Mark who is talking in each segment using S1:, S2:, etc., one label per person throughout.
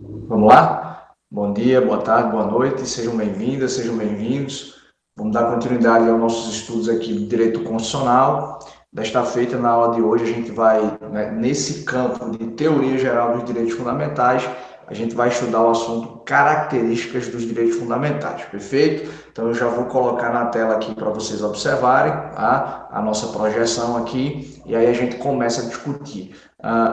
S1: Vamos lá? Bom dia, boa tarde, boa noite, sejam bem-vindas, sejam bem-vindos. Vamos dar continuidade aos nossos estudos aqui de Direito Constitucional. Desta feita, na aula de hoje, a gente vai, né, nesse campo de teoria geral dos direitos fundamentais, a gente vai estudar o assunto características dos direitos fundamentais, perfeito? Então, eu já vou colocar na tela aqui para vocês observarem, tá? A nossa projeção aqui, e aí a gente começa a discutir.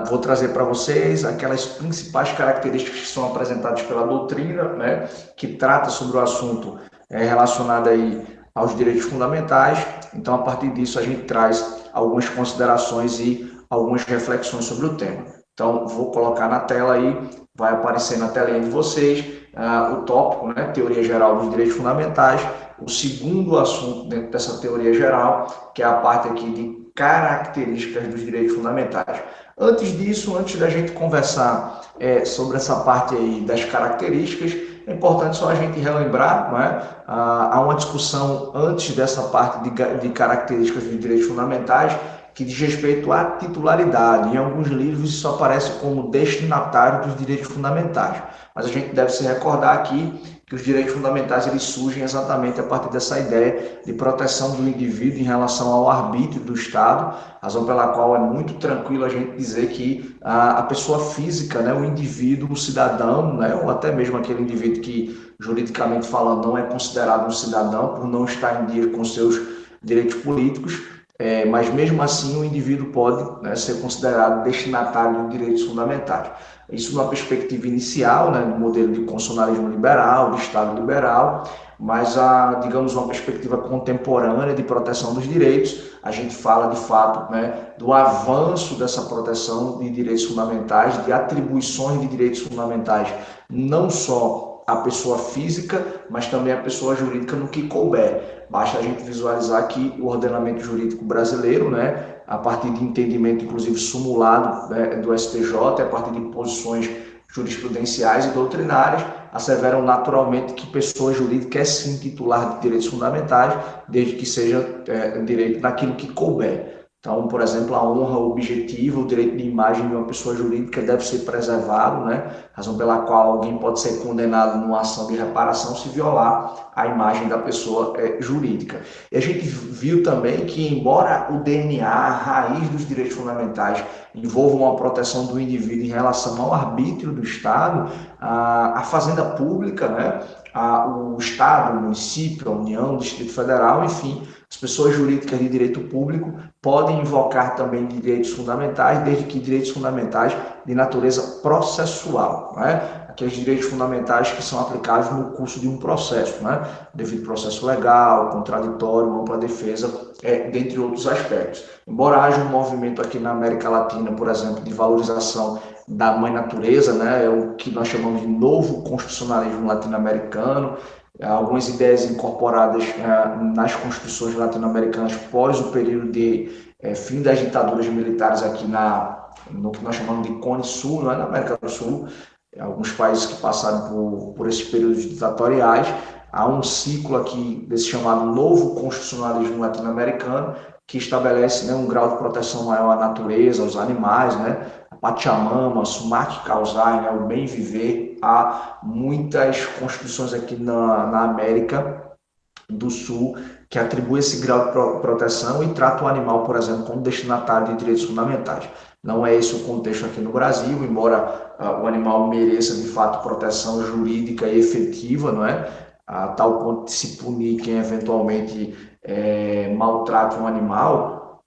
S1: Vou trazer para vocês aquelas principais características que são apresentadas pela doutrina, né, que trata sobre o assunto relacionado aí aos direitos fundamentais. Então, a partir disso, a gente traz algumas considerações e algumas reflexões sobre o tema. Então, vou colocar na tela aí, vai aparecer na telinha de vocês o tópico, né, teoria geral dos direitos fundamentais, o segundo assunto dentro dessa teoria geral, que é a parte aqui de características dos direitos fundamentais. Antes disso, antes da gente conversar sobre essa parte aí das características, é importante só a gente relembrar, não é? Há uma discussão antes dessa parte de características dos direitos fundamentais que diz respeito à titularidade. Em alguns livros isso aparece como destinatário dos direitos fundamentais. Mas a gente deve se recordar aqui que os direitos fundamentais eles surgem exatamente a partir dessa ideia de proteção do indivíduo em relação ao arbítrio do Estado, razão pela qual é muito tranquilo a gente dizer que a pessoa física, né, o indivíduo, o cidadão, né, ou até mesmo aquele indivíduo que, juridicamente falando, não é considerado um cidadão por não estar em dia com seus direitos políticos, mas mesmo assim o indivíduo pode, né, ser considerado destinatário de direitos fundamentais. Isso numa perspectiva inicial, né, no modelo de constitucionalismo liberal, de Estado liberal, mas digamos, uma perspectiva contemporânea de proteção dos direitos, a gente fala de fato, né, do avanço dessa proteção de direitos fundamentais, de atribuições de direitos fundamentais, não só à pessoa física, mas também à pessoa jurídica no que couber. Basta a gente visualizar aqui o ordenamento jurídico brasileiro, né, a partir de entendimento, inclusive, sumulado, né, do STJ, a partir de posições jurisprudenciais e doutrinárias, asseveram naturalmente que pessoa jurídica é sim titular de direitos fundamentais, desde que seja direito naquilo que couber. Então, por exemplo, a honra objetiva, o direito de imagem de uma pessoa jurídica deve ser preservado, né? Razão pela qual alguém pode ser condenado numa ação de reparação se violar a imagem da pessoa jurídica. E a gente viu também que, embora o DNA, a raiz dos direitos fundamentais, envolva uma proteção do indivíduo em relação ao arbítrio do Estado, a fazenda pública, né? O Estado, o município, a União, o Distrito Federal, enfim, as pessoas jurídicas de direito público podem invocar também direitos fundamentais, desde que direitos fundamentais de natureza processual, né? Aqueles direitos fundamentais que são aplicáveis no curso de um processo, né? Devido processo legal, contraditório, ampla defesa, dentre outros aspectos. Embora haja um movimento aqui na América Latina, por exemplo, de valorização da mãe natureza, né? É o que nós chamamos de novo constitucionalismo latino-americano, algumas ideias incorporadas nas constituições latino-americanas pós o período de fim das ditaduras militares aqui no que nós chamamos de Cone Sul, não é? Na América do Sul, alguns países que passaram por esses períodos ditatoriais. Há um ciclo aqui desse chamado novo constitucionalismo latino-americano que estabelece, né, um grau de proteção maior à natureza, aos animais, né? A Pachamama, Sumac Causai, né, o bem viver. Há muitas constituições aqui na América do Sul que atribui esse grau de proteção e trata o animal, por exemplo, como destinatário de direitos fundamentais. Não é esse o contexto aqui no Brasil, embora o animal mereça de fato proteção jurídica e efetiva, não é? A tal ponto de se punir quem eventualmente maltrate um animal,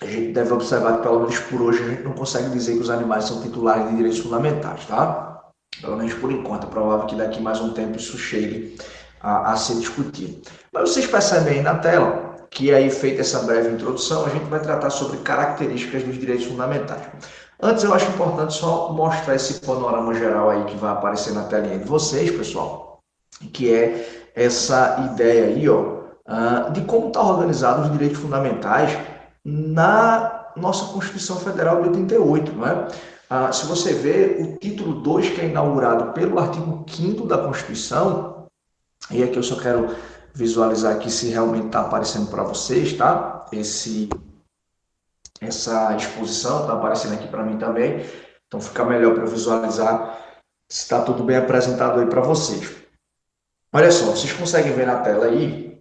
S1: a gente deve observar que, pelo menos por hoje, a gente não consegue dizer que os animais são titulares de direitos fundamentais, tá? Pelo menos por enquanto. É provável que daqui mais um tempo isso chegue a ser discutido. Mas vocês percebem aí na tela que, aí feita essa breve introdução, a gente vai tratar sobre características dos direitos fundamentais. Antes, eu acho importante só mostrar esse panorama geral aí que vai aparecer na telinha de vocês, pessoal, que é essa ideia aí, ó, de como está organizado os direitos fundamentais na nossa Constituição Federal de 88, não é? Se você vê o título 2, que é inaugurado pelo artigo 5º da Constituição, e aqui eu só quero visualizar aqui se realmente está aparecendo para vocês, tá? Essa exposição está aparecendo aqui para mim também. Então fica melhor para visualizar se está tudo bem apresentado aí para vocês. Olha só, vocês conseguem ver na tela aí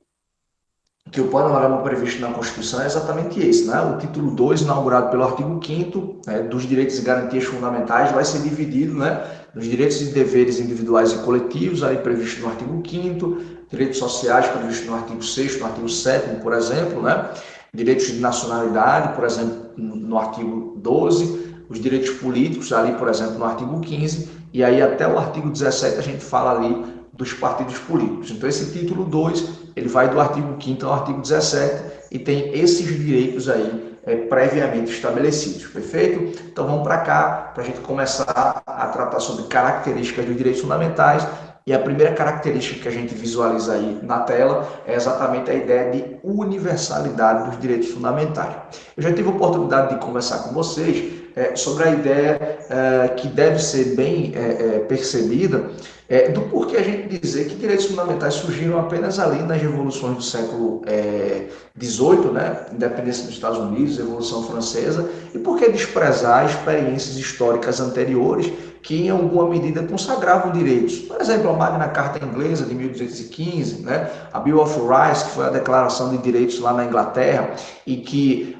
S1: que o panorama previsto na Constituição é exatamente esse, né? O título 2, inaugurado pelo artigo 5º, dos direitos e garantias fundamentais, vai ser dividido, né, nos direitos e deveres individuais e coletivos, aí previsto no artigo 5º, direitos sociais previsto no artigo 6º, no artigo 7º, por exemplo, né? Direitos de nacionalidade, por exemplo, no artigo 12, os direitos políticos, ali, por exemplo, no artigo 15, e aí até o artigo 17 a gente fala ali dos partidos políticos. Então, esse título 2, ele vai do artigo 5º ao artigo 17 e tem esses direitos aí previamente estabelecidos, perfeito? Então, vamos para cá, para a gente começar a tratar sobre características dos direitos fundamentais. E a primeira característica que a gente visualiza aí na tela é exatamente a ideia de universalidade dos direitos fundamentais. Eu já tive a oportunidade de conversar com vocês sobre a ideia que deve ser bem percebida do porquê a gente dizer que direitos fundamentais surgiram apenas ali nas revoluções do século XVIII, né? Independência dos Estados Unidos, Revolução Francesa, e por que desprezar experiências históricas anteriores que em alguma medida consagravam direitos. Por exemplo, a Magna Carta Inglesa de 1215, né? A Bill of Rights, que foi a Declaração de Direitos lá na Inglaterra e que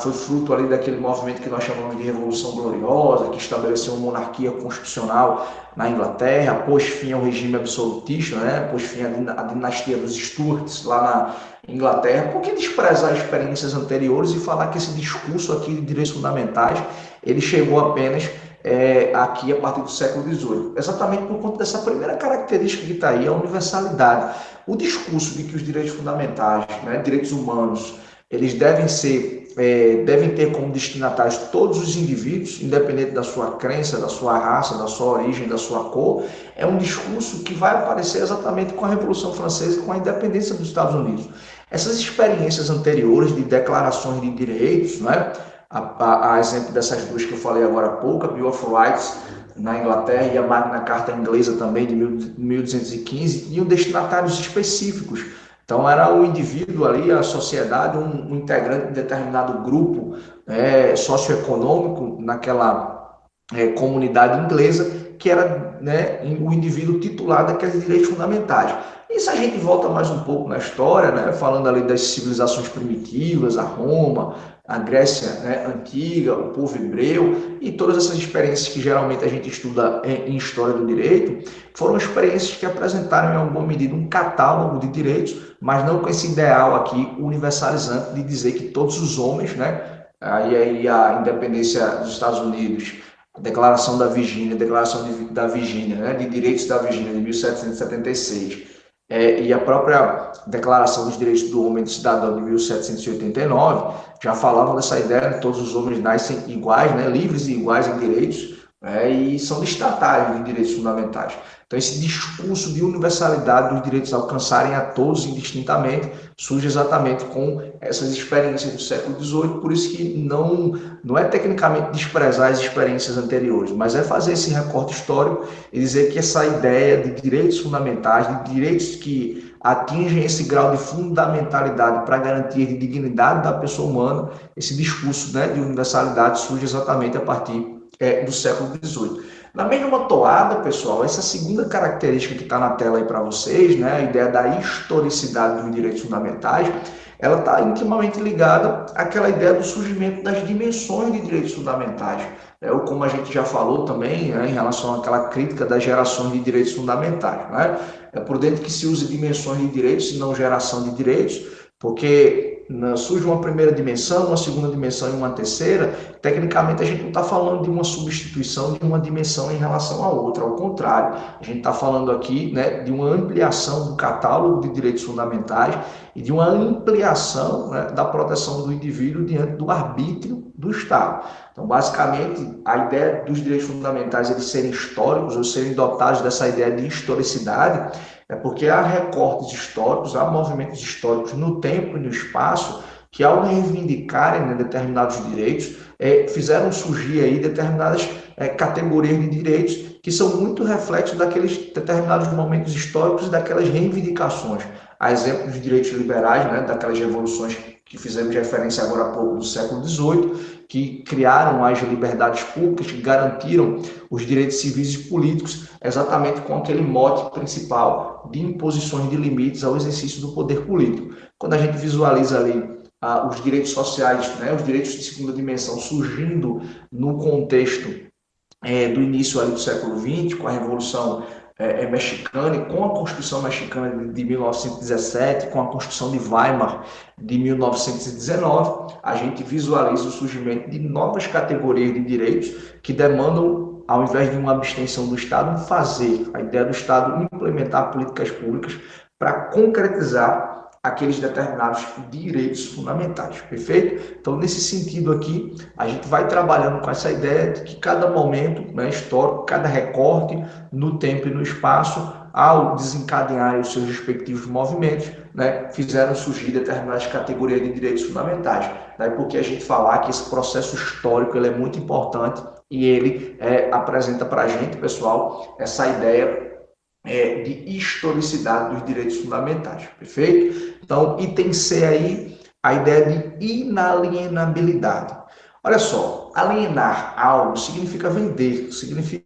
S1: foi fruto ali daquele movimento que nós chamamos de Revolução Gloriosa, que estabeleceu uma monarquia constitucional na Inglaterra, pôs fim ao regime absolutista, né? Pôs fim à dinastia dos Stuarts lá na Inglaterra. Por que desprezar experiências anteriores e falar que esse discurso aqui de direitos fundamentais ele chegou apenas aqui a partir do século XVIII? Exatamente por conta dessa primeira característica que está aí, a universalidade. O discurso de que os direitos fundamentais, né, direitos humanos, eles devem ter como destinatários todos os indivíduos, independente da sua crença, da sua raça, da sua origem, da sua cor, é um discurso que vai aparecer exatamente com a Revolução Francesa e com a independência dos Estados Unidos. Essas experiências anteriores de declarações de direitos, né, a exemplo dessas duas que eu falei agora há pouco, a Bill of Rights na Inglaterra e a Magna Carta Inglesa também de 1215, tinham destinatários específicos. Então, era o indivíduo ali, a sociedade, um integrante de determinado grupo socioeconômico naquela comunidade inglesa, que era, né, o indivíduo titular daqueles direitos fundamentais. E se a gente volta mais um pouco na história, né, falando ali das civilizações primitivas, a Roma, a Grécia, né, antiga, o povo hebreu e todas essas experiências que geralmente a gente estuda em história do direito, foram experiências que apresentaram em alguma medida um catálogo de direitos, mas não com esse ideal aqui universalizante de dizer que todos os homens, né, aí a independência dos Estados Unidos, a Declaração da Virgínia, da Virgínia, né, de Direitos da Virgínia de 1776, e a própria Declaração dos Direitos do Homem e do Cidadão de 1789 já falavam dessa ideia de todos os homens nascem iguais, né, livres e iguais em direitos, e são destinatários de direitos fundamentais. Então, esse discurso de universalidade dos direitos alcançarem a todos indistintamente surge exatamente com essas experiências do século XVIII, por isso que não é tecnicamente desprezar as experiências anteriores, mas é fazer esse recorte histórico e dizer que essa ideia de direitos fundamentais, de direitos que atingem esse grau de fundamentalidade para a garantia de dignidade da pessoa humana, esse discurso, né, de universalidade surge exatamente a partir do século XVIII. Na mesma toada, pessoal, essa segunda característica que está na tela aí para vocês, né, a ideia da historicidade dos direitos fundamentais, ela está intimamente ligada àquela ideia do surgimento das dimensões de direitos fundamentais, ou como a gente já falou também, né, em relação àquela crítica das gerações de direitos fundamentais, né? É prudente que se use dimensões de direitos e não geração de direitos, porque surge uma primeira dimensão, uma segunda dimensão e uma terceira. Tecnicamente, a gente não está falando de uma substituição de uma dimensão em relação à outra, ao contrário, a gente está falando aqui, né, de uma ampliação do catálogo de direitos fundamentais e de uma ampliação, né, da proteção do indivíduo diante do arbítrio do Estado. Então, basicamente, a ideia dos direitos fundamentais eles serem históricos ou serem dotados dessa ideia de historicidade é porque há recortes históricos, há movimentos históricos no tempo e no espaço que, ao reivindicarem, né, determinados direitos, fizeram surgir aí determinadas categorias de direitos que são muito reflexos daqueles determinados momentos históricos e daquelas reivindicações. A exemplo dos direitos liberais, né, daquelas revoluções que fizemos referência agora há pouco do século XVIII, que criaram as liberdades públicas, que garantiram os direitos civis e políticos, exatamente com aquele mote principal de imposições de limites ao exercício do poder político. Quando a gente visualiza ali os direitos sociais, né, os direitos de segunda dimensão surgindo no contexto do início ali do século XX, com a Revolução Mexicana e com a Constituição Mexicana de 1917, com a Constituição de Weimar de 1919, a gente visualiza o surgimento de novas categorias de direitos que demandam, ao invés de uma abstenção do Estado, um fazer, a ideia do Estado implementar políticas públicas para concretizar aqueles determinados direitos fundamentais, perfeito? Então, nesse sentido aqui, a gente vai trabalhando com essa ideia de que cada momento, né, histórico, cada recorte no tempo e no espaço, ao desencadear os seus respectivos movimentos, né, fizeram surgir determinadas categorias de direitos fundamentais. Daí porque a gente falar que esse processo histórico ele é muito importante e ele apresenta para a gente, pessoal, essa ideia de historicidade dos direitos fundamentais, perfeito? Então, item C aí, a ideia de inalienabilidade. Olha só, alienar algo significa vender, significa,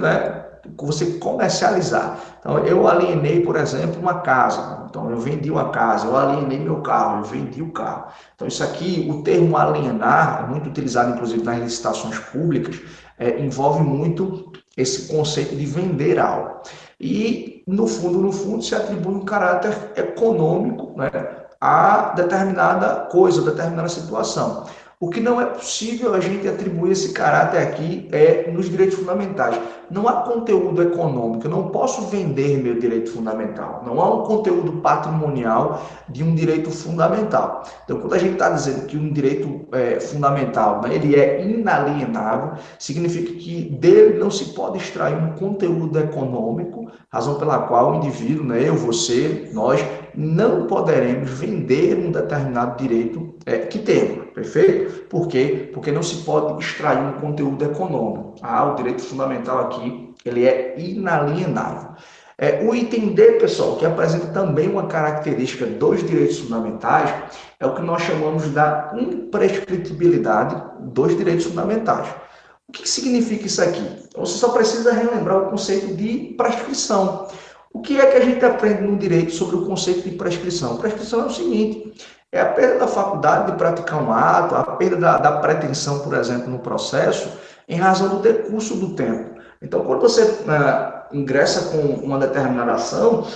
S1: né, você comercializar. Então, eu alienei, por exemplo, uma casa. Então, eu vendi uma casa, eu alienei meu carro, eu vendi o carro. Então, isso aqui, o termo alienar, é muito utilizado, inclusive, nas licitações públicas, envolve muito esse conceito de vender algo. E, no fundo, se atribui um caráter econômico, né, a determinada coisa, a determinada situação. O que não é possível a gente atribuir esse caráter aqui nos direitos fundamentais. Não há conteúdo econômico, eu não posso vender meu direito fundamental. Não há um conteúdo patrimonial de um direito fundamental. Então, quando a gente está dizendo que um direito fundamental, né, ele é inalienável, significa que dele não se pode extrair um conteúdo econômico, razão pela qual o indivíduo, né, eu, você, nós, não poderemos vender um determinado direito que temos, perfeito? Por quê? Porque não se pode extrair um conteúdo econômico. O direito fundamental aqui, ele é inalienável. O item D, pessoal, que apresenta também uma característica dos direitos fundamentais, é o que nós chamamos da imprescritibilidade dos direitos fundamentais. O que significa isso aqui? Você só precisa relembrar o conceito de prescrição. O que é que a gente aprende no direito sobre o conceito de prescrição? Prescrição é o seguinte, é a perda da faculdade de praticar um ato, a perda da pretensão, por exemplo, no processo, em razão do decurso do tempo. Então, quando você ingressa com uma determinada ação,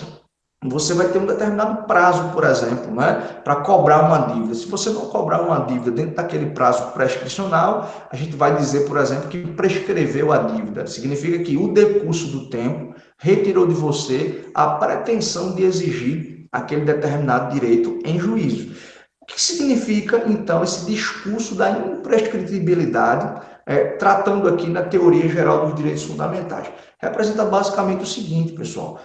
S1: você vai ter um determinado prazo, por exemplo, né, para cobrar uma dívida. Se você não cobrar uma dívida dentro daquele prazo prescricional, a gente vai dizer, por exemplo, que prescreveu a dívida. Significa que o decurso do tempo retirou de você a pretensão de exigir aquele determinado direito em juízo. O que significa, então, esse discurso da imprescritibilidade, tratando aqui na teoria geral dos direitos fundamentais? Representa basicamente o seguinte, pessoal.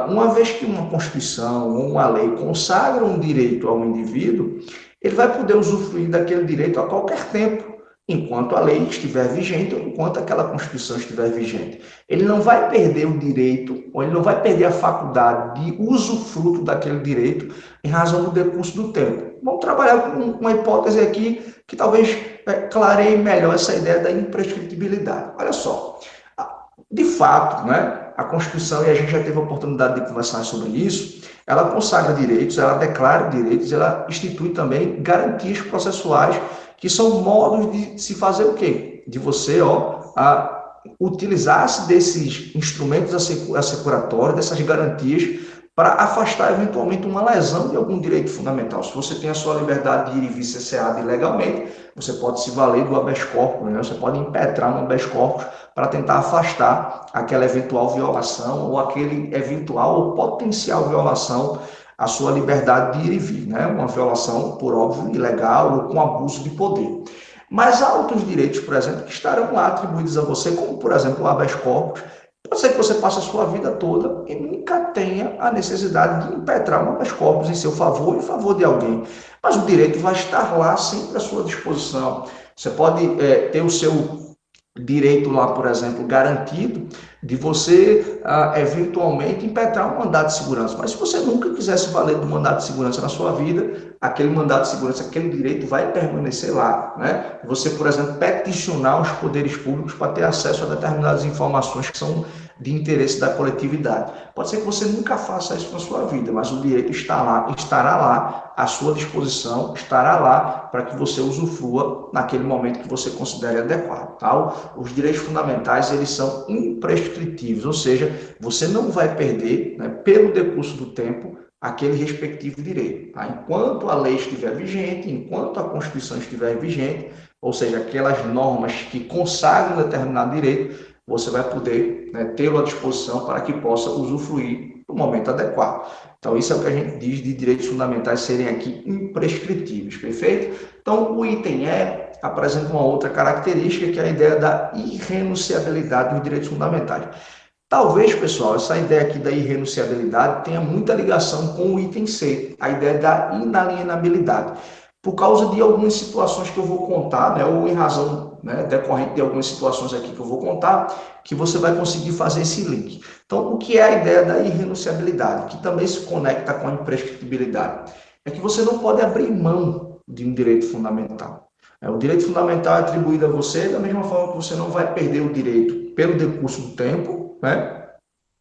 S1: Uma vez que uma Constituição ou uma lei consagra um direito ao indivíduo, ele vai poder usufruir daquele direito a qualquer tempo, enquanto a lei estiver vigente ou enquanto aquela Constituição estiver vigente. Ele não vai perder o direito, ou ele não vai perder a faculdade de usufruto daquele direito em razão do decurso do tempo. Vamos trabalhar com uma hipótese aqui que talvez clareie melhor essa ideia da imprescritibilidade. Olha só, de fato, né, a Constituição, e a gente já teve a oportunidade de conversar sobre isso, ela consagra direitos, ela declara direitos, ela institui também garantias processuais, que são modos de se fazer o quê? De você utilizar-se desses instrumentos assecuratórios, dessas garantias, para afastar eventualmente uma lesão de algum direito fundamental. Se você tem a sua liberdade de ir e vir cesseada ilegalmente, você pode se valer do habeas corpus, né? Você pode impetrar no habeas corpus para tentar afastar aquela eventual violação ou aquele eventual ou potencial violação à sua liberdade de ir e vir, né? Uma violação, por óbvio, ilegal ou com abuso de poder. Mas há outros direitos, por exemplo, que estarão lá atribuídos a você, como, por exemplo, o habeas corpus. Pode ser que você passe a sua vida toda e nunca tenha a necessidade de impetrar um habeas corpus em seu favor e em favor de alguém. Mas o direito vai estar lá sempre à sua disposição. Você pode ter o seu direito lá, por exemplo, garantido de você eventualmente impetrar um mandado de segurança. Mas se você nunca quisesse valer do mandado de segurança na sua vida, aquele mandado de segurança, aquele direito vai permanecer lá, né? Você, por exemplo, peticionar os poderes públicos para ter acesso a determinadas informações que são de interesse da coletividade. Pode ser que você nunca faça isso na sua vida, mas o direito está lá, estará lá à sua disposição, estará lá para que você usufrua naquele momento que você considere adequado. Tá? Os direitos fundamentais, eles são imprescritíveis, ou seja, você não vai perder, né, pelo decurso do tempo, aquele respectivo direito. Tá? Enquanto a lei estiver vigente, enquanto a Constituição estiver vigente, ou seja, aquelas normas que consagram determinado direito, você vai poder, né, tê-lo à disposição para que possa usufruir no momento adequado. Então, isso é o que a gente diz de direitos fundamentais serem aqui imprescritíveis, perfeito? Então, o item E apresenta uma outra característica, que é a ideia da irrenunciabilidade dos direitos fundamentais. Talvez, pessoal, essa ideia aqui da irrenunciabilidade tenha muita ligação com o item C, a ideia da inalienabilidade, por causa de algumas situações que eu vou contar, né, ou em razão, né, decorrente de algumas situações aqui que eu vou contar, que você vai conseguir fazer esse link. Então, o que é a ideia da irrenunciabilidade, que também se conecta com a imprescritibilidade? É que você não pode abrir mão de um direito fundamental. O direito fundamental é atribuído a você da mesma forma que você não vai perder o direito pelo decurso do tempo, né?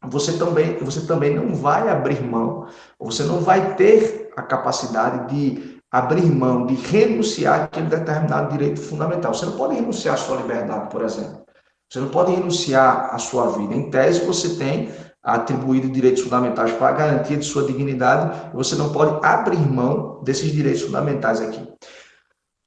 S1: Você também não vai abrir mão, você não vai ter a capacidade de abrir mão, de renunciar àquele determinado direito fundamental. Você não pode renunciar à sua liberdade, por exemplo. Você não pode renunciar à sua vida. Em tese, você tem atribuído direitos fundamentais para a garantia de sua dignidade, e você não pode abrir mão desses direitos fundamentais aqui.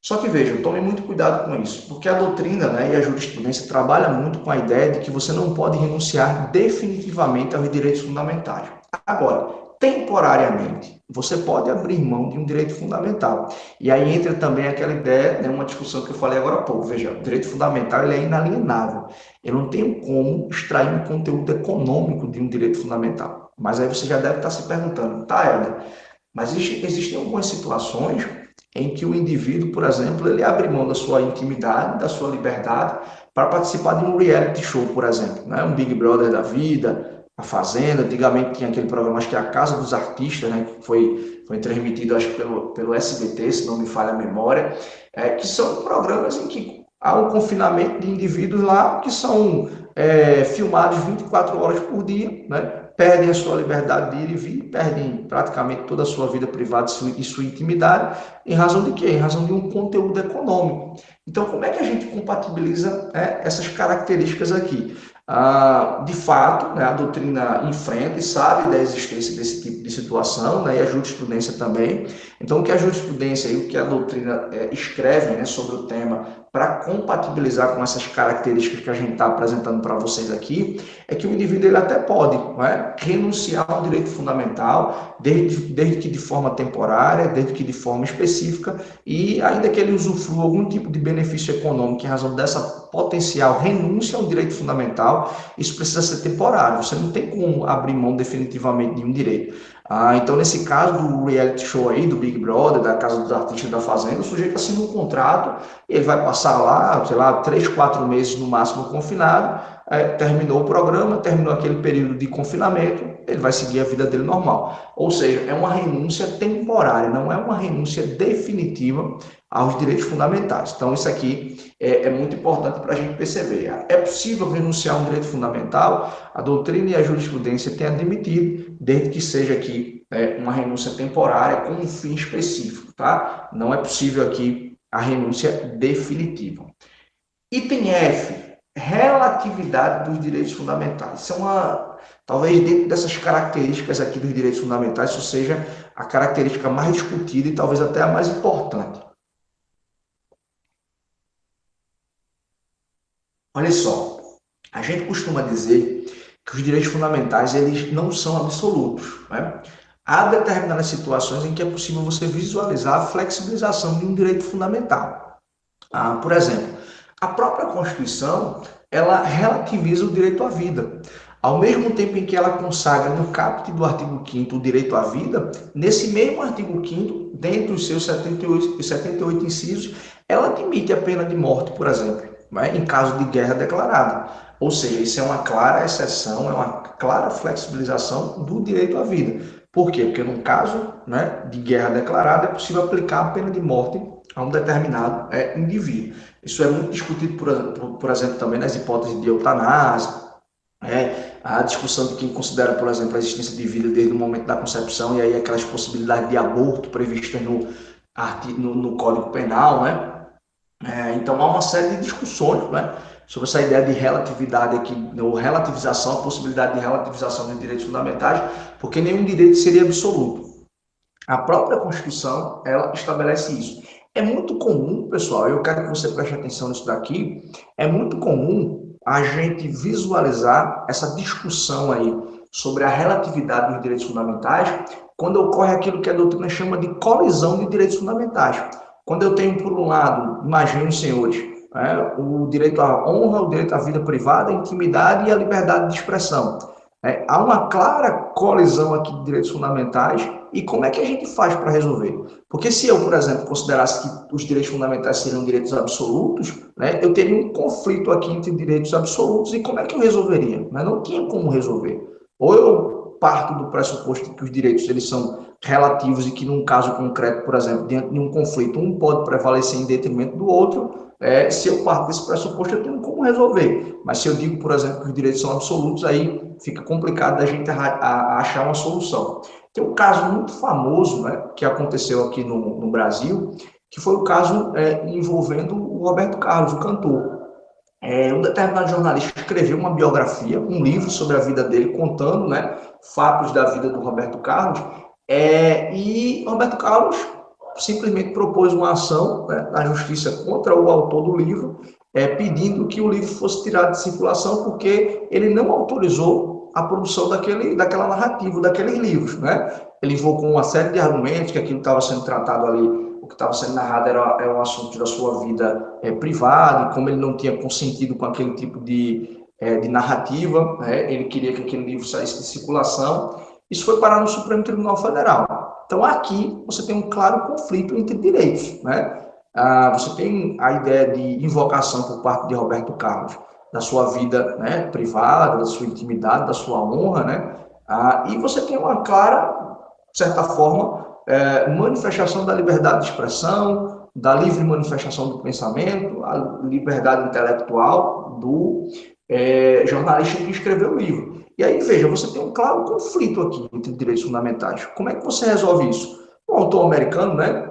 S1: Só que vejam, tome muito cuidado com isso, porque a doutrina, né, e a jurisprudência trabalha muito com a ideia de que você não pode renunciar definitivamente aos direitos fundamentais. Agora, temporariamente, você pode abrir mão de um direito fundamental. E aí entra também aquela ideia, né, uma discussão que eu falei agora há pouco. Veja, o direito fundamental ele é inalienável. Eu não tenho como extrair um conteúdo econômico de um direito fundamental. Mas aí você já deve estar se perguntando, tá, Helder, mas existem algumas situações em que o indivíduo, por exemplo, ele abre mão da sua intimidade, da sua liberdade, para participar de um reality show, por exemplo, né? Um Big Brother da vida, a Fazenda. Antigamente tinha aquele programa, acho que é a Casa dos Artistas, né? Que foi transmitido, acho que pelo SBT, se não me falha a memória, que são programas em que há um confinamento de indivíduos lá que são filmados 24 horas por dia, né? Perdem a sua liberdade de ir e vir, perdem praticamente toda a sua vida privada e sua intimidade, em razão de quê? Em razão de um conteúdo econômico. Então, como é que a gente compatibiliza, né, essas características aqui? De fato, né, a doutrina enfrenta e sabe da existência desse tipo de situação, né, e a jurisprudência também. Então, o que a jurisprudência e o que a doutrina escrevem, né, sobre o tema para compatibilizar com essas características que a gente está apresentando para vocês aqui, é que o indivíduo ele até pode, né, renunciar ao direito fundamental, desde que de forma temporária, desde que de forma específica, e ainda que ele usufrua algum tipo de benefício econômico em razão dessa potencial renúncia ao direito fundamental, isso precisa ser temporário. Você não tem como abrir mão definitivamente de um direito. Então, nesse caso do reality show aí, do Big Brother, da Casa dos Artistas da Fazenda, o sujeito assina um contrato, ele vai passar lá, sei lá, 3, 4 meses no máximo confinado, terminou o programa, terminou aquele período de confinamento, ele vai seguir a vida dele normal. Ou seja, é uma renúncia temporária, não é uma renúncia definitiva aos direitos fundamentais. Então, isso aqui é muito importante para a gente perceber. É possível renunciar a um direito fundamental? A doutrina e a jurisprudência têm admitido, desde que seja aqui uma renúncia temporária com um fim específico, tá? Não é possível aqui a renúncia definitiva. Item F, relatividade dos direitos fundamentais. Isso talvez dentro dessas características aqui dos direitos fundamentais, isso seja a característica mais discutida e talvez até a mais importante. Olha só, a gente costuma dizer que os direitos fundamentais eles não são absolutos, né? Há determinadas situações em que é possível você visualizar a flexibilização de um direito fundamental. Por exemplo, a própria Constituição, ela relativiza o direito à vida. Ao mesmo tempo em que ela consagra no caput do artigo 5º o direito à vida, nesse mesmo artigo 5º, dentre os seus 78 incisos, ela admite a pena de morte, por exemplo. né, em caso de guerra declarada. Ou seja, isso é uma clara exceção, é uma clara flexibilização do direito à vida. Por quê? Porque num caso, né, de guerra declarada é possível aplicar a pena de morte a um determinado indivíduo. Isso é muito discutido, por exemplo, também nas hipóteses de eutanásia, a discussão de quem considera, por exemplo, a existência de vida desde o momento da concepção, e aí aquelas possibilidades de aborto previstas no Código Penal, né? Então há uma série de discussões, né, sobre essa ideia de relatividade aqui, ou relativização, a possibilidade de relativização dos direitos fundamentais, porque nenhum direito seria absoluto. A própria Constituição, ela estabelece isso. É muito comum, pessoal, eu quero que você preste atenção nisso daqui, é muito comum a gente visualizar essa discussão aí sobre a relatividade dos direitos fundamentais quando ocorre aquilo que a doutrina chama de colisão de direitos fundamentais. Quando eu tenho, por um lado, imaginem, senhores, o direito à honra, o direito à vida privada, a intimidade e a liberdade de expressão. Há uma clara colisão aqui de direitos fundamentais e como é que a gente faz para resolver? Porque se eu, por exemplo, considerasse que os direitos fundamentais seriam direitos absolutos, né, eu teria um conflito aqui entre direitos absolutos e como é que eu resolveria? Mas não tinha como resolver. Ou eu parto do pressuposto de que os direitos eles são relativos e que num caso concreto, por exemplo, diante de um conflito, um pode prevalecer em detrimento do outro, se eu parto desse pressuposto, eu tenho como resolver. Mas se eu digo, por exemplo, que os direitos são absolutos, aí fica complicado da gente achar uma solução. Tem um caso muito famoso, né, que aconteceu aqui no Brasil, que foi o caso envolvendo o Roberto Carlos, o cantor. Um determinado jornalista escreveu uma biografia, um livro sobre a vida dele, contando, né, fatos da vida do Roberto Carlos, e Roberto Carlos simplesmente propôs uma ação, né, na justiça contra o autor do livro, pedindo que o livro fosse tirado de circulação porque ele não autorizou a produção daquela narrativa, daqueles livros, né? Ele invocou uma série de argumentos que aquilo estava sendo tratado ali, o que estava sendo narrado era um assunto da sua vida privada, e como ele não tinha consentido com aquele tipo de narrativa, né? Ele queria que aquele livro saísse de circulação. Isso foi parar no Supremo Tribunal Federal. Então, aqui você tem um claro conflito entre direitos, né? Você tem a ideia de invocação por parte de Roberto Carlos da sua vida, né, privada, da sua intimidade, da sua honra, né? E você tem uma clara, de certa forma, manifestação da liberdade de expressão, da livre manifestação do pensamento, a liberdade intelectual do jornalista que escreveu o livro. E aí, veja, você tem um claro conflito aqui entre direitos fundamentais. Como é que você resolve isso? Um autor americano, né,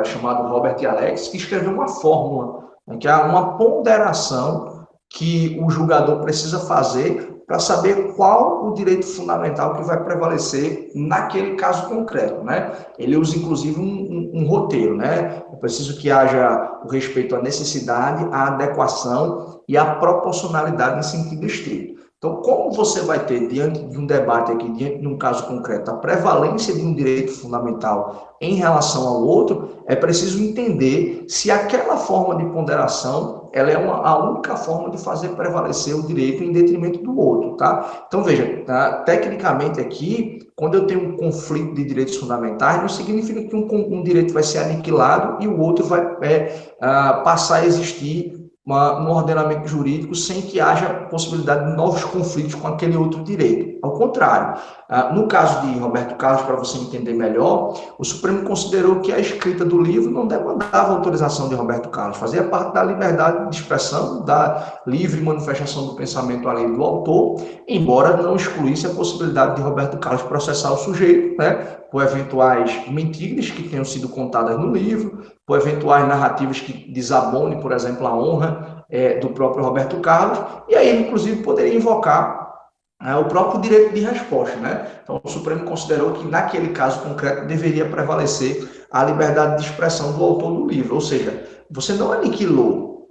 S1: chamado Robert Alex, que escreveu uma fórmula, né, que é uma ponderação que o julgador precisa fazer para saber qual o direito fundamental que vai prevalecer naquele caso concreto, né? Ele usa, inclusive, um roteiro, né? É preciso que haja o respeito à necessidade, à adequação e à proporcionalidade em sentido estrito. Então, como você vai ter, diante de um debate aqui, diante de um caso concreto, a prevalência de um direito fundamental em relação ao outro, é preciso entender se aquela forma de ponderação ela é a única forma de fazer prevalecer o direito em detrimento do outro, tá? Então, veja, tecnicamente aqui, quando eu tenho um conflito de direitos fundamentais, não significa que um direito vai ser aniquilado e o outro vai passar a existir no ordenamento jurídico sem que haja possibilidade de novos conflitos com aquele outro direito. Ao contrário, no caso de Roberto Carlos, para você entender melhor, o Supremo considerou que a escrita do livro não demandava autorização de Roberto Carlos, fazia parte da liberdade de expressão, da livre manifestação do pensamento além do autor, embora não excluísse a possibilidade de Roberto Carlos processar o sujeito, né, por eventuais mentiras que tenham sido contadas no livro, por eventuais narrativas que desabonem, por exemplo, a honra do próprio Roberto Carlos, e aí ele, inclusive, poderia invocar o próprio direito de resposta, né? Então, o Supremo considerou que, naquele caso concreto, deveria prevalecer a liberdade de expressão do autor do livro, ou seja, você não aniquilou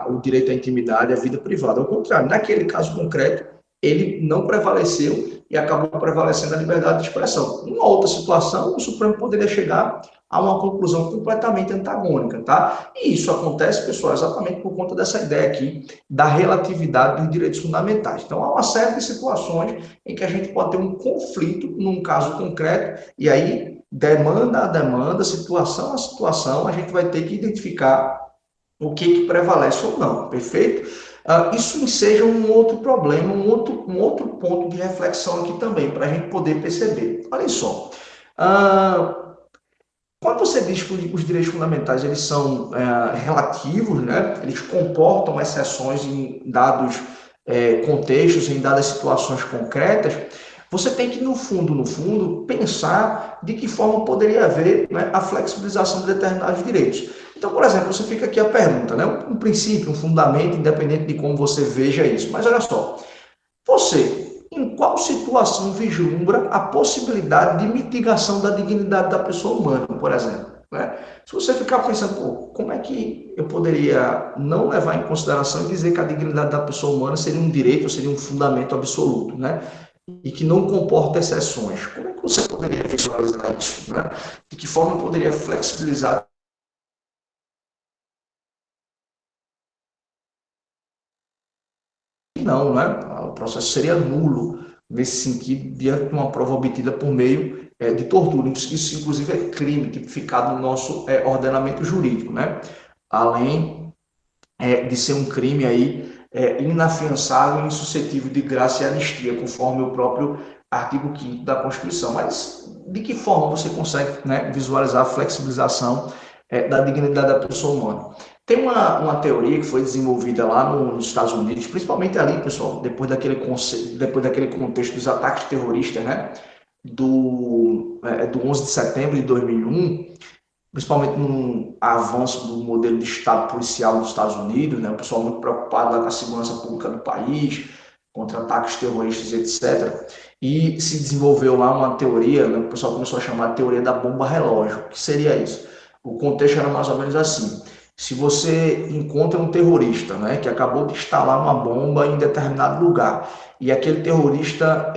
S1: o direito à intimidade, à vida privada, ao contrário, naquele caso concreto, ele não prevaleceu e acabou prevalecendo a liberdade de expressão. Em uma outra situação, o Supremo poderia chegar a uma conclusão completamente antagônica, tá? E isso acontece, pessoal, exatamente por conta dessa ideia aqui da relatividade dos direitos fundamentais. Então, há uma série de situações em que a gente pode ter um conflito num caso concreto, e aí, demanda a demanda, situação a situação, a gente vai ter que identificar o que prevalece ou não, perfeito? Isso enseja um outro problema, um outro ponto de reflexão aqui também, para a gente poder perceber. Olha só, quando você diz que os direitos fundamentais eles são relativos, né? Eles comportam exceções em dados contextos, em dadas situações concretas, você tem que, no fundo, pensar de que forma poderia haver, né, a flexibilização de determinados direitos. Então, por exemplo, você fica aqui a pergunta, né? Um princípio, um fundamento, independente de como você veja isso. Mas olha só, você, em qual situação vislumbra a possibilidade de mitigação da dignidade da pessoa humana, por exemplo? Né? Se você ficar pensando, pô, como é que eu poderia não levar em consideração e dizer que a dignidade da pessoa humana seria um direito, ou seria um fundamento absoluto, né? E que não comporta exceções? Como é que você poderia visualizar isso? Né? De que forma eu poderia flexibilizar? Não, né? O processo seria nulo nesse sentido, diante de uma prova obtida por meio de tortura. Isso, inclusive, é crime tipificado no nosso ordenamento jurídico, né? Além de ser um crime aí inafiançável e insuscetível de graça e anistia, conforme o próprio artigo 5º da Constituição. Mas de que forma você consegue, né, visualizar a flexibilização da dignidade da pessoa humana? Tem uma teoria que foi desenvolvida lá nos Estados Unidos, principalmente ali, pessoal, depois daquele contexto dos ataques terroristas, né, do 11 de setembro de 2001, principalmente no avanço do modelo de Estado policial dos Estados Unidos, né, o pessoal muito preocupado lá com a segurança pública do país, contra ataques terroristas, etc. E se desenvolveu lá uma teoria, né, o pessoal começou a chamar de teoria da bomba relógio. O que seria isso? O contexto era mais ou menos assim. Se você encontra um terrorista, né, que acabou de instalar uma bomba em determinado lugar, e aquele terrorista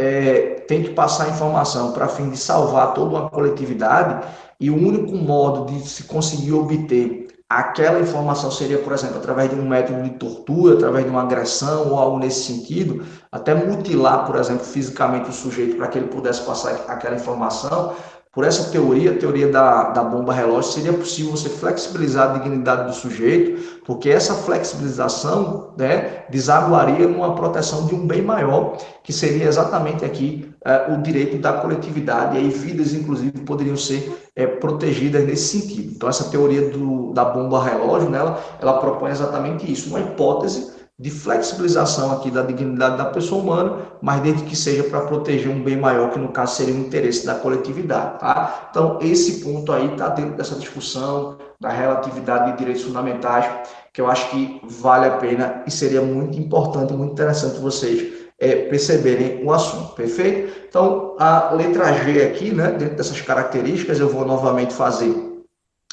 S1: tem que passar informação para fim de salvar toda uma coletividade, e o único modo de se conseguir obter aquela informação seria, por exemplo, através de um método de tortura, através de uma agressão ou algo nesse sentido, até mutilar, por exemplo, fisicamente o sujeito para que ele pudesse passar aquela informação. Por essa teoria, a teoria da bomba relógio, seria possível você flexibilizar a dignidade do sujeito, porque essa flexibilização, né, desaguaria numa proteção de um bem maior, que seria exatamente aqui o direito da coletividade, e aí vidas, inclusive, poderiam ser protegidas nesse sentido. Então, essa teoria da bomba relógio, né, ela propõe exatamente isso, uma hipótese de flexibilização aqui da dignidade da pessoa humana, mas desde que seja para proteger um bem maior, que no caso seria o interesse da coletividade. Tá? Então, esse ponto aí está dentro dessa discussão da relatividade de direitos fundamentais, que eu acho que vale a pena e seria muito importante, muito interessante vocês perceberem o assunto, perfeito? Então, a letra G aqui, né, dentro dessas características, eu vou novamente fazer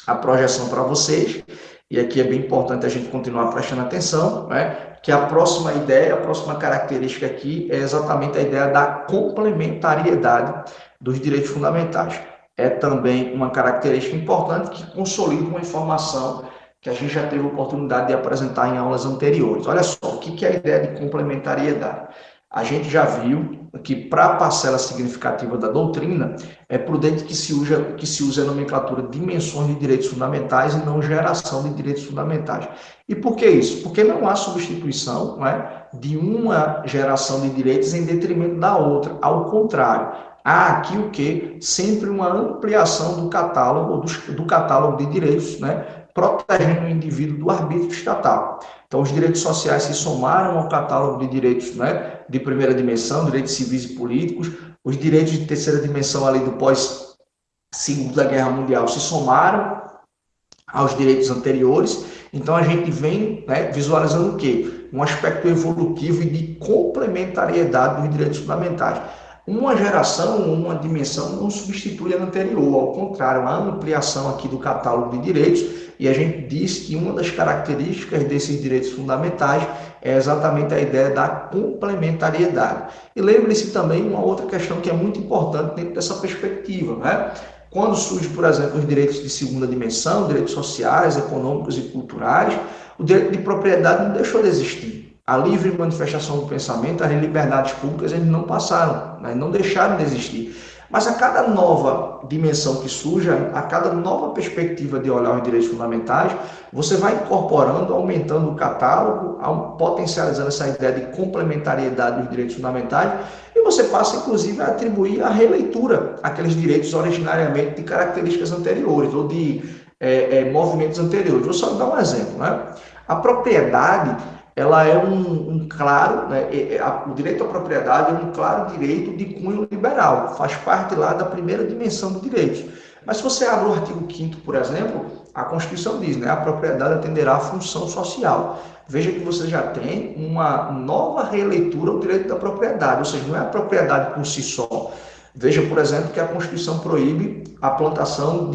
S1: a projeção para vocês, e aqui é bem importante a gente continuar prestando atenção, né, que a próxima ideia, a próxima característica aqui é exatamente a ideia da complementariedade dos direitos fundamentais. É também uma característica importante que consolida uma informação que a gente já teve a oportunidade de apresentar em aulas anteriores. Olha só, o que é a ideia de complementariedade? A gente já viu que, para a parcela significativa da doutrina, é prudente que se use a nomenclatura dimensões de direitos fundamentais e não geração de direitos fundamentais. E por que isso? Porque não há substituição, não é, de uma geração de direitos em detrimento da outra. Ao contrário, há aqui o que? Sempre uma ampliação do catálogo de direitos, né, protegendo o indivíduo do arbítrio estatal. Então, os direitos sociais se somaram ao catálogo de direitos, né, de primeira dimensão, direitos civis e políticos. Os direitos de terceira dimensão ali do pós-Segunda Guerra Mundial se somaram aos direitos anteriores. Então, a gente vem, né, visualizando o quê? Um aspecto evolutivo e de complementariedade dos direitos fundamentais. Uma geração, uma dimensão não substitui a anterior, ao contrário, a ampliação aqui do catálogo de direitos, e a gente diz que uma das características desses direitos fundamentais é exatamente a ideia da complementariedade. E lembre-se também uma outra questão que é muito importante dentro dessa perspectiva, né? Quando surge, por exemplo, os direitos de segunda dimensão, direitos sociais, econômicos e culturais, o direito de propriedade não deixou de existir. A livre manifestação do pensamento, as liberdades públicas, eles não passaram, né? Não deixaram de existir. Mas a cada nova dimensão que surja, a cada nova perspectiva de olhar os direitos fundamentais, você vai incorporando, aumentando o catálogo, potencializando essa ideia de complementariedade dos direitos fundamentais, e você passa, inclusive, a atribuir a releitura àqueles direitos originariamente de características anteriores, ou de movimentos anteriores. Vou só dar um exemplo, né? A propriedade, ela é um claro, né, o direito à propriedade é um claro direito de cunho liberal, faz parte lá da primeira dimensão do direito. Mas se você abre o artigo 5º, por exemplo, a Constituição diz, né, a propriedade atenderá à função social. Veja que você já tem uma nova releitura do direito da propriedade, ou seja, não é a propriedade por si só. Veja, por exemplo, que a Constituição proíbe a plantação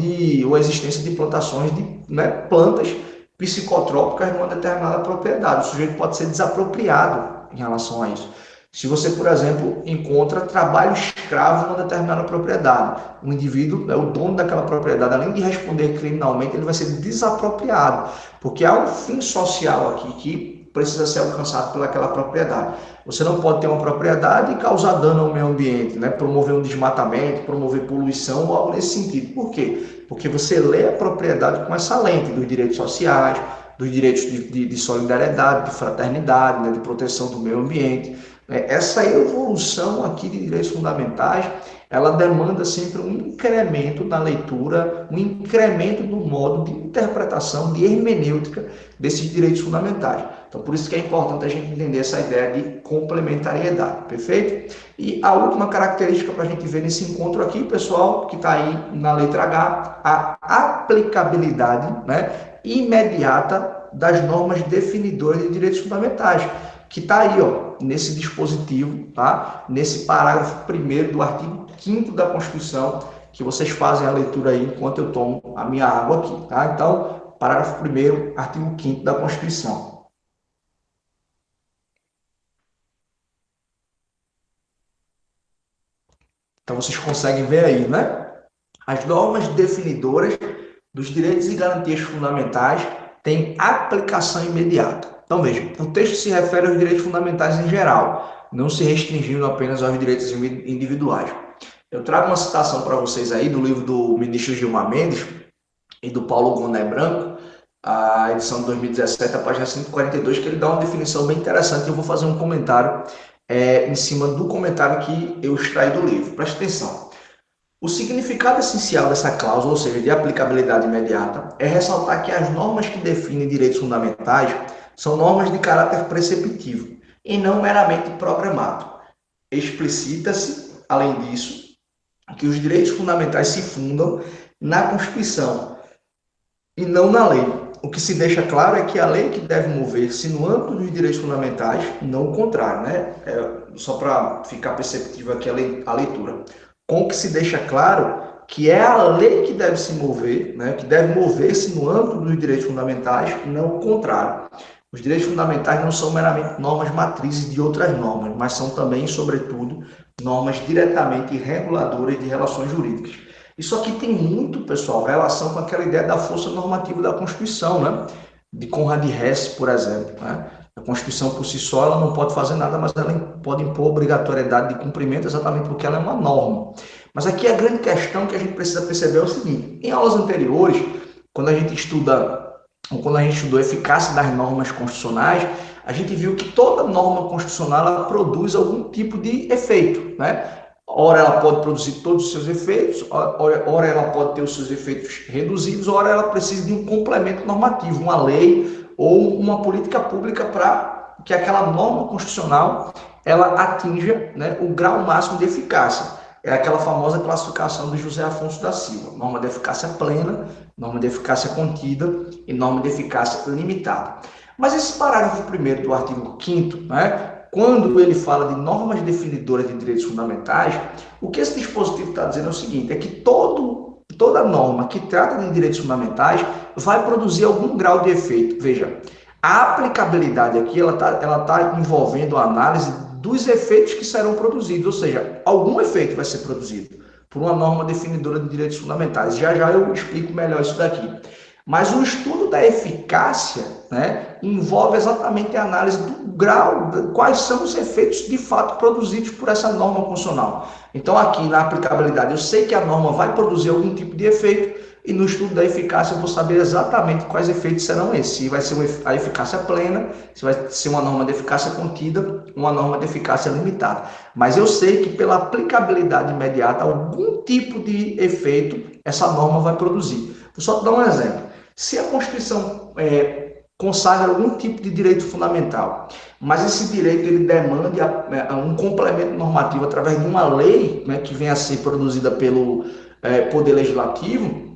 S1: ou a existência de plantações de, né, plantas psicotrópicas numa determinada propriedade. O sujeito pode ser desapropriado em relação a isso. Se você, por exemplo, encontra trabalho escravo numa determinada propriedade, o indivíduo, o dono daquela propriedade, além de responder criminalmente, ele vai ser desapropriado, porque há um fim social aqui que precisa ser alcançado pelaquela propriedade. Você não pode ter uma propriedade e causar dano ao meio ambiente, né? Promover um desmatamento, promover poluição ou algo nesse sentido. Por quê? Porque você lê a propriedade com essa lente dos direitos sociais, dos direitos de solidariedade, de fraternidade, né? De proteção do meio ambiente. Essa evolução aqui de direitos fundamentais, ela demanda sempre um incremento na leitura, um incremento no modo de interpretação, de hermenêutica desses direitos fundamentais. Então, por isso que é importante a gente entender essa ideia de complementariedade, perfeito? E a última característica para a gente ver nesse encontro aqui, pessoal, que está aí na letra H, a aplicabilidade, né, imediata das normas definidoras de direitos fundamentais, que está aí, ó, nesse dispositivo, tá? Nesse parágrafo 1º do artigo 5º da Constituição, que vocês fazem a leitura aí enquanto eu tomo a minha água aqui, tá? Então, parágrafo 1º, artigo 5º da Constituição. Então, vocês conseguem ver aí, né? As normas definidoras dos direitos e garantias fundamentais têm aplicação imediata. Então, veja, o texto se refere aos direitos fundamentais em geral, não se restringindo apenas aos direitos individuais. Eu trago uma citação para vocês aí do livro do ministro Gilmar Mendes e do Paulo Goné Branco, a edição de 2017, a página 142, que ele dá uma definição bem interessante. Eu vou fazer um comentário em cima do comentário que eu extraí do livro. Preste atenção. O significado essencial dessa cláusula, ou seja, de aplicabilidade imediata, é ressaltar que as normas que definem direitos fundamentais são normas de caráter preceptivo e não meramente programático. Explicita-se, além disso, que os direitos fundamentais se fundam na Constituição e não na lei. O que se deixa claro é que a lei que deve mover-se no âmbito dos direitos fundamentais, não o contrário, né? Só para ficar perceptível aqui a leitura. Com o que se deixa claro que é a lei que deve se mover, né? Que deve mover-se no âmbito dos direitos fundamentais, não o contrário. Os direitos fundamentais não são meramente normas matrizes de outras normas, mas são também, sobretudo, normas diretamente reguladoras de relações jurídicas. Isso aqui tem muito, pessoal, relação com aquela ideia da força normativa da Constituição, né? De Conrad Hess, por exemplo, né? A Constituição por si só ela não pode fazer nada, mas ela pode impor obrigatoriedade de cumprimento exatamente porque ela é uma norma. Mas aqui a grande questão que a gente precisa perceber é o seguinte: em aulas anteriores, quando a gente estudou a eficácia das normas constitucionais, a gente viu que toda norma constitucional ela produz algum tipo de efeito, né? Ora ela pode produzir todos os seus efeitos, ora ela pode ter os seus efeitos reduzidos, ora ela precisa de um complemento normativo, uma lei ou uma política pública para que aquela norma constitucional ela atinja, né, o grau máximo de eficácia. É aquela famosa classificação de José Afonso da Silva: norma de eficácia plena, norma de eficácia contida e norma de eficácia limitada. Mas esse parágrafo 1º do artigo 5º, né, quando ele fala de normas definidoras de direitos fundamentais, o que esse dispositivo está dizendo é o seguinte: é que toda norma que trata de direitos fundamentais vai produzir algum grau de efeito. Veja, a aplicabilidade aqui ela tá envolvendo a análise dos efeitos que serão produzidos, ou seja, algum efeito vai ser produzido por uma norma definidora de direitos fundamentais. Já já eu explico melhor isso daqui. Mas o estudo da eficácia, né, envolve exatamente a análise do grau, quais são os efeitos de fato produzidos por essa norma constitucional. Então, aqui na aplicabilidade, eu sei que a norma vai produzir algum tipo de efeito, e no estudo da eficácia eu vou saber exatamente quais efeitos serão esses. Se vai ser a eficácia plena, se vai ser uma norma de eficácia contida, uma norma de eficácia limitada. Mas eu sei que pela aplicabilidade imediata, algum tipo de efeito essa norma vai produzir. Vou só te dar um exemplo. Se a Constituição consagra algum tipo de direito fundamental, mas esse direito ele demande um complemento normativo através de uma lei, né, que venha a ser produzida pelo Poder Legislativo,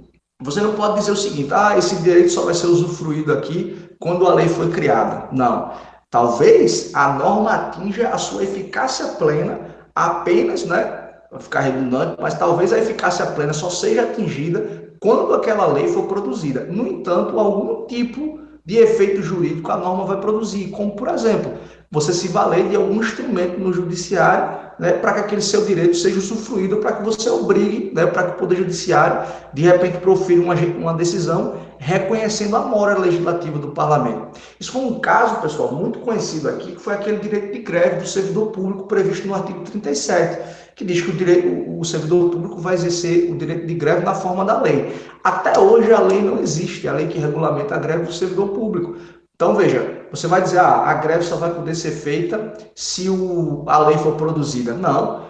S1: você não pode dizer o seguinte: esse direito só vai ser usufruído aqui quando a lei foi criada. Não. Talvez a norma atinja a sua eficácia plena apenas, né, vai ficar redundante, mas talvez a eficácia plena só seja atingida quando aquela lei for produzida. No entanto, algum tipo de efeito jurídico a norma vai produzir, como, por exemplo, você se valer de algum instrumento no judiciário, né, para que aquele seu direito seja usufruído, para que você obrigue, né, para que o Poder Judiciário, de repente, profira uma decisão reconhecendo a mora legislativa do parlamento. Isso foi um caso, pessoal, muito conhecido aqui, que foi aquele direito de greve do servidor público previsto no artigo 37, que diz que o servidor público vai exercer o direito de greve na forma da lei. Até hoje a lei não existe, a lei que regulamenta a greve do servidor público. Então, veja, você vai dizer, a greve só vai poder ser feita se a lei for produzida. Não,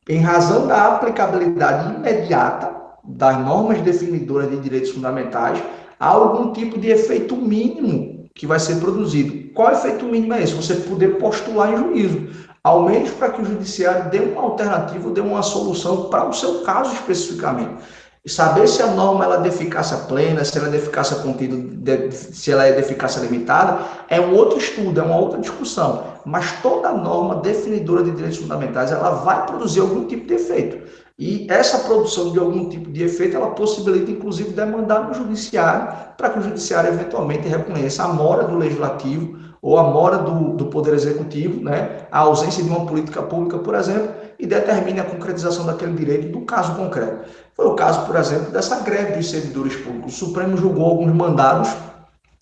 S1: em razão da aplicabilidade imediata das normas definidoras de direitos fundamentais, há algum tipo de efeito mínimo que vai ser produzido. Qual efeito mínimo é esse? Você poder postular em juízo, ao menos para que o judiciário dê uma alternativa, dê uma solução para o seu caso especificamente. E saber se a norma ela é de eficácia plena, se ela é de eficácia contida, se ela é de eficácia limitada, é um outro estudo, é uma outra discussão. Mas toda norma definidora de direitos fundamentais, ela vai produzir algum tipo de efeito. E essa produção de algum tipo de efeito, ela possibilita, inclusive, demandar no judiciário, para que o judiciário, eventualmente, reconheça a mora do legislativo ou a mora do Poder Executivo, né, a ausência de uma política pública, por exemplo, e determine a concretização daquele direito do caso concreto. Foi o caso, por exemplo, dessa greve dos servidores públicos. O Supremo julgou alguns mandados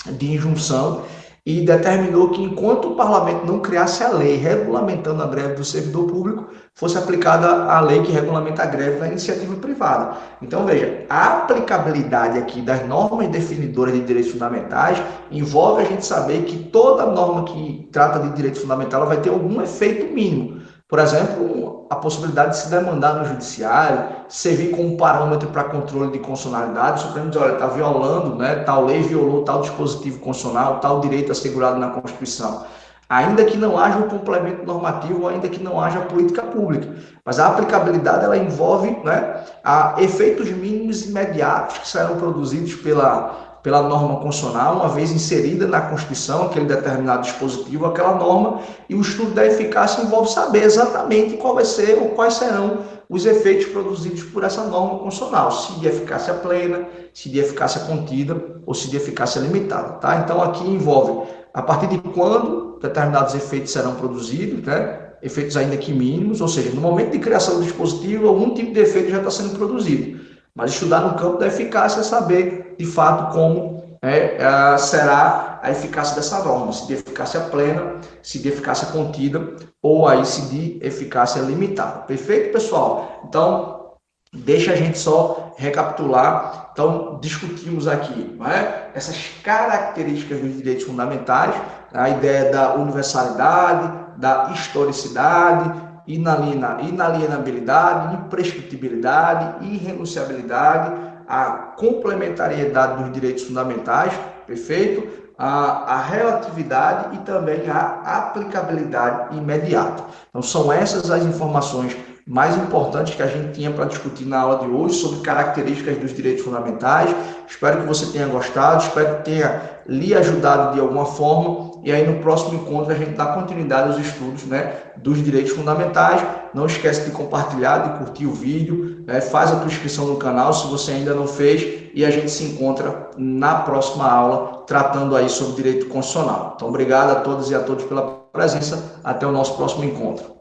S1: de injunção e determinou que, enquanto o parlamento não criasse a lei regulamentando a greve do servidor público, fosse aplicada a lei que regulamenta a greve da iniciativa privada. Então, veja, a aplicabilidade aqui das normas definidoras de direitos fundamentais envolve a gente saber que toda norma que trata de direito fundamental vai ter algum efeito mínimo. Por exemplo, a possibilidade de se demandar no judiciário, servir como parâmetro para controle de constitucionalidade. O Supremo diz, olha, está violando, né, tal lei violou tal dispositivo constitucional, tal direito assegurado na Constituição. Ainda que não haja um complemento normativo, ainda que não haja política pública. Mas a aplicabilidade, ela envolve, né, efeitos mínimos imediatos que serão produzidos pela norma constitucional, uma vez inserida na Constituição, aquele determinado dispositivo, aquela norma, e o estudo da eficácia envolve saber exatamente qual vai ser ou quais serão os efeitos produzidos por essa norma constitucional, se de eficácia plena, se de eficácia contida ou se de eficácia limitada. Tá? Então, aqui envolve a partir de quando determinados efeitos serão produzidos, né? Efeitos ainda que mínimos, ou seja, no momento de criação do dispositivo, algum tipo de efeito já está sendo produzido. Mas estudar no campo da eficácia é saber, de fato, como será a eficácia dessa norma, se de eficácia plena, se de eficácia contida, ou aí se de eficácia limitada. Perfeito, pessoal? Então, deixa a gente só recapitular. Então, discutimos aqui, não é, essas características dos direitos fundamentais, a ideia da universalidade, da historicidade, inalienabilidade, imprescritibilidade, irrenunciabilidade, a complementariedade dos direitos fundamentais, perfeito? A relatividade e também a aplicabilidade imediata. Então, são essas as informações mais importantes que a gente tinha para discutir na aula de hoje sobre características dos direitos fundamentais. Espero que você tenha gostado, espero que tenha lhe ajudado de alguma forma, e aí no próximo encontro a gente dá continuidade aos estudos, né, dos direitos fundamentais. Não esquece de compartilhar, de curtir o vídeo, né, faz a tua inscrição no canal se você ainda não fez, e a gente se encontra na próxima aula tratando aí sobre direito constitucional. Então, obrigado a todas e a todos pela presença, até o nosso próximo encontro.